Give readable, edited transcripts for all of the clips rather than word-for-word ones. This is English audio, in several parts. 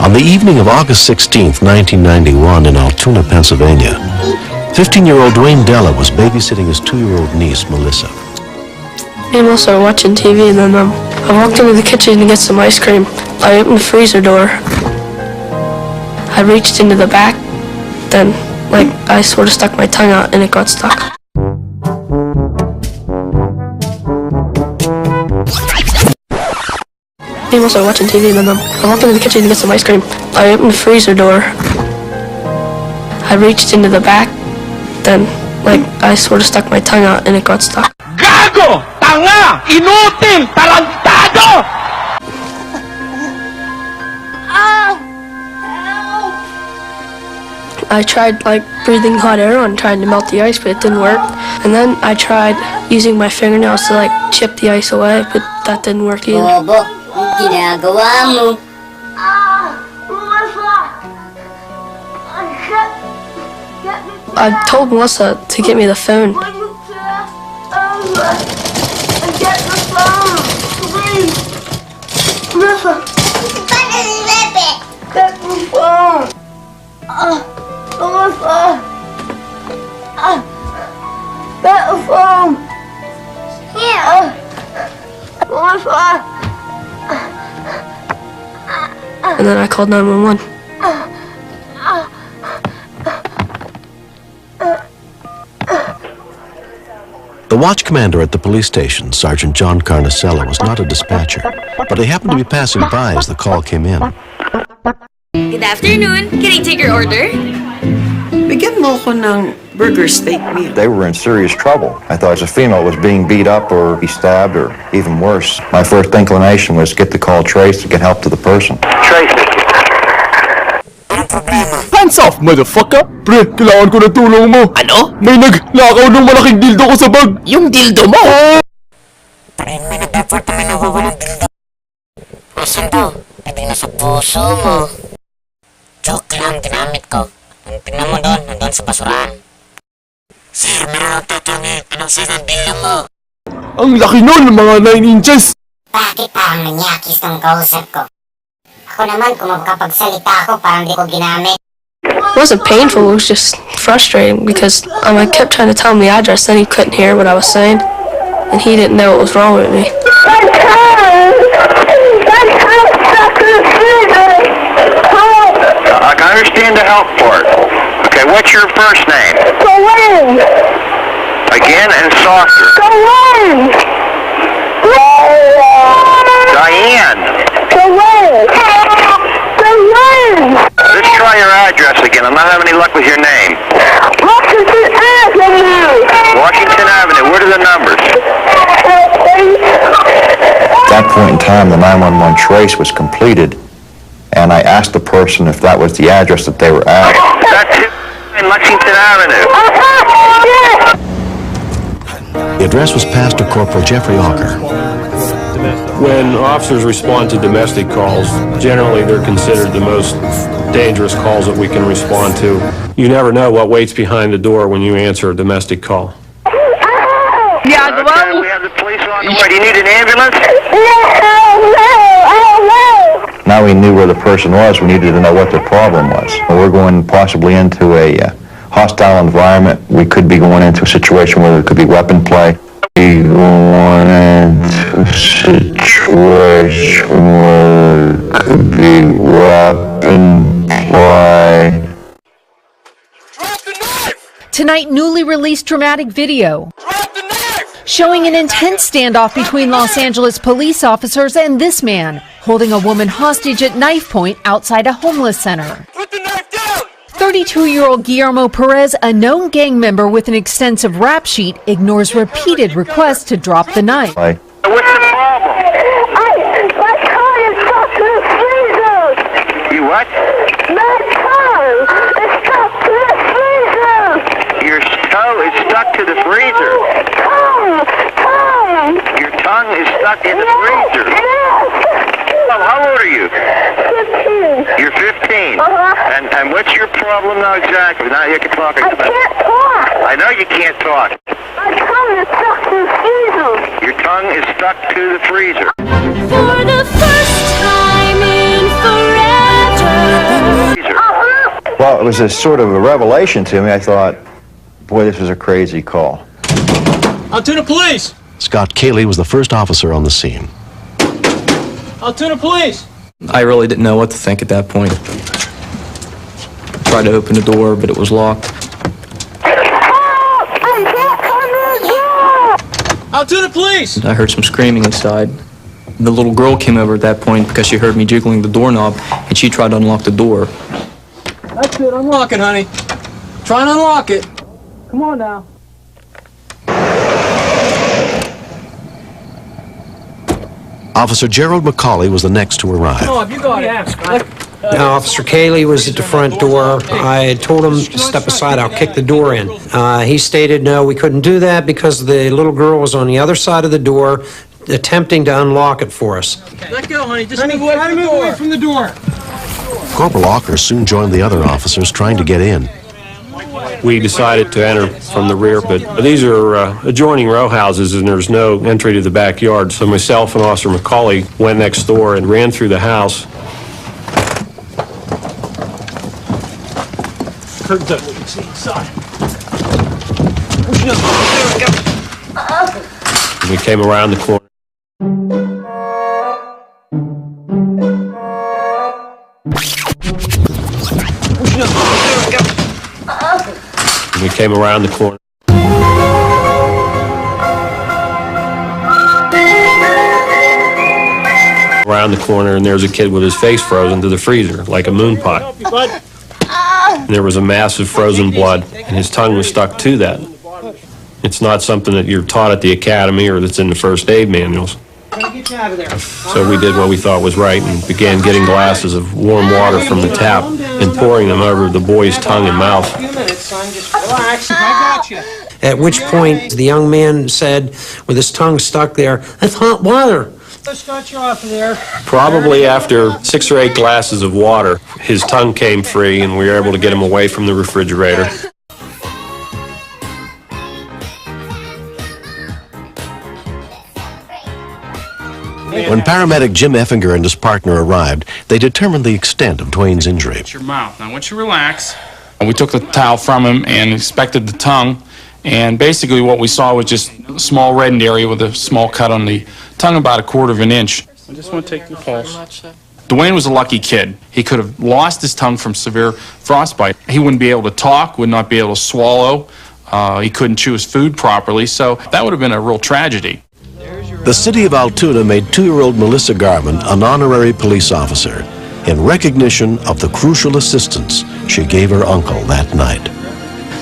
On the evening of August 16, 1991, in Altoona, Pennsylvania, 15-year-old Dwayne Della was babysitting his 2-year-old niece, Melissa. Me and Melissa were watching TV, and then I walked into the kitchen to get some ice cream. I opened the freezer door. I reached into the back, then, I sort of stuck my tongue out, and it got stuck. Me and Melissa were watching TV, and then I walked into the kitchen to get some ice cream. I opened the freezer door. I reached into the back, then, I sort of stuck my tongue out, and it got stuck. Gago! Tanga! Inutil! Tarantado! I tried breathing hot air on trying to melt the ice, but it didn't work. And then I tried using my fingernails to chip the ice away, but that didn't work either. Bobo, ginagawa mo. I told Melissa to get me the phone. Get the phone, please. Melissa. Get the phone. Melissa. Get the phone. Here. Melissa. And then I called 911. The watch commander at the police station, Sergeant John Carnicella, was not a dispatcher, but he happened to be passing by as the call came in. Good afternoon. Can I take your order? Bigyan mo ko ng burger steak meal. They were in serious trouble. I thought Josefino was being beat up or be stabbed or even worse. My first inclination was get the call traced to get help to the person. Trace it. Hands off, motherfucker! Pre, kailangan ko ng tulong mo. Ano? May naglakaw ng malaking dildo ko sa bag. Yung dildo mo? Pre, may nag-effort naman nawawalang dildo. Asan daw? Hindi na sa puso mo. Joke lang, ginamit ko. Tingnan mo doon, nandun sa basurahan. Sir, meron ako tatangi. Anong size ng dildo mo? Ang laki nun, mga 9 inches. Bakit parang nanyakis ng kausap ko? Ako naman, kung magkapagsalita ako, parang di ko ginamit. It wasn't painful, it was just frustrating because I kept trying to tell him the address, then he couldn't hear what I was saying, and he didn't know what was wrong with me. I understand the help part. Okay, what's your first name? Go in. Again and softer. Go in. Diane. Go in. Go in. Let's try your address again. I'm not having any luck with your name. Washington Avenue. Washington Avenue. What are the numbers? At that point in time, the 911 trace was completed, and I asked the person if that was the address that they were at. That's in Lexington Avenue. The address was passed to Corporal Jeffrey Auger. When officers respond to domestic calls, generally they're considered the most dangerous calls that we can respond to. You never know what waits behind the door when you answer a domestic call. Yeah, okay, we have the police on the way. Do you need an ambulance? Now we knew where the person was, we needed to know what their problem was. We're going possibly into a hostile environment. We could be going into a situation where there could be weapon play. We going into a situation where there could be weapon play. Tonight, newly released dramatic video showing an intense standoff between Los Angeles police officers and this man holding a woman hostage at knife point outside a homeless center. 32-year-old Guillermo Perez, a known gang member with an extensive rap sheet, ignores repeated requests to drop the knife. What's the problem? My car is stuck to the freezer. You what? My car is stuck to the freezer. Your toe is stuck to the freezer. Tongue. Your tongue is stuck in the freezer. How old are you? 15. You're 15. And what's your problem now exactly? Now you can talk. I can't talk. I know you can't talk. My tongue is stuck to the freezer. Your tongue is stuck to the freezer. For the first time in forever. was a sort of a revelation to me. I thought, boy, this was a crazy call. Altoona Police! Scott Cayley was the first officer on the scene. Altoona Police! I really didn't know what to think at that point. Tried to open the door, but it was locked. Altoona Police! I heard some screaming inside. The little girl came over at that point because she heard me jiggling the doorknob, and she tried to unlock the door. That's it, unlock it, honey. Try and unlock it. Come on now. Officer Gerald McCauley was the next to arrive. Oh, have you got it? Now, Officer Cayley was at the front door. I had told him to step aside, I'll kick the door in. He stated no, we couldn't do that because the little girl was on the other side of the door attempting to unlock it for us. Let go, honey. Just move away from the door. Corporal Walker soon joined the other officers trying to get in. We decided to enter from the rear, but these are adjoining row houses and there's no entry to the backyard. So myself and Officer McCauley went next door and ran through the house. Curtains up, we can see inside. We came around the corner. We came around the corner. Around the corner, and there's a kid with his face frozen to the freezer, like a moon pie. And there was a massive frozen blood, and his tongue was stuck to that. It's not something that you're taught at the academy or that's in the first aid manuals. So we did what we thought was right and began getting glasses of warm water from the tap and pouring them over the boy's tongue and mouth. At which point, the young man said, with his tongue stuck there, "That's hot water." Let's start you off there. Probably after 6 or 8 glasses of water, his tongue came free and we were able to get him away from the refrigerator. When paramedic Jim Effinger and his partner arrived, they determined the extent of Dwayne's injury. Your mouth. Now, once you relax, we took the towel from him and inspected the tongue, and basically what we saw was just a small reddened area with a small cut on the tongue, about 1/4 of an inch. I just want to take your pulse. Dwayne was a lucky kid. He could have lost his tongue from severe frostbite. He wouldn't be able to talk, would not be able to swallow. He couldn't chew his food properly, so that would have been a real tragedy. The city of Altoona made 2-year-old Melissa Garvin an honorary police officer in recognition of the crucial assistance she gave her uncle that night.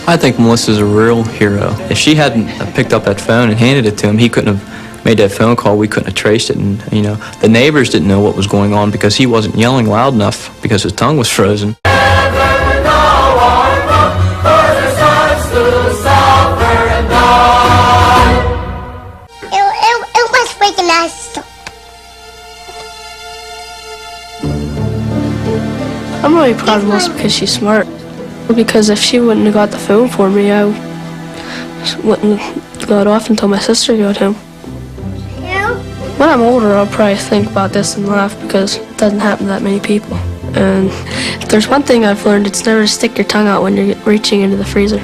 I think Melissa's a real hero. If she hadn't picked up that phone and handed it to him, he couldn't have made that phone call. We couldn't have traced it. And, you know, the neighbors didn't know what was going on because he wasn't yelling loud enough because his tongue was frozen. I'm really proud of Melissa because she's smart. Because if she wouldn't have got the phone for me, I wouldn't have got off until my sister got home. When I'm older, I'll probably think about this and laugh because it doesn't happen to that many people. And if there's one thing I've learned, it's never to stick your tongue out when you're reaching into the freezer.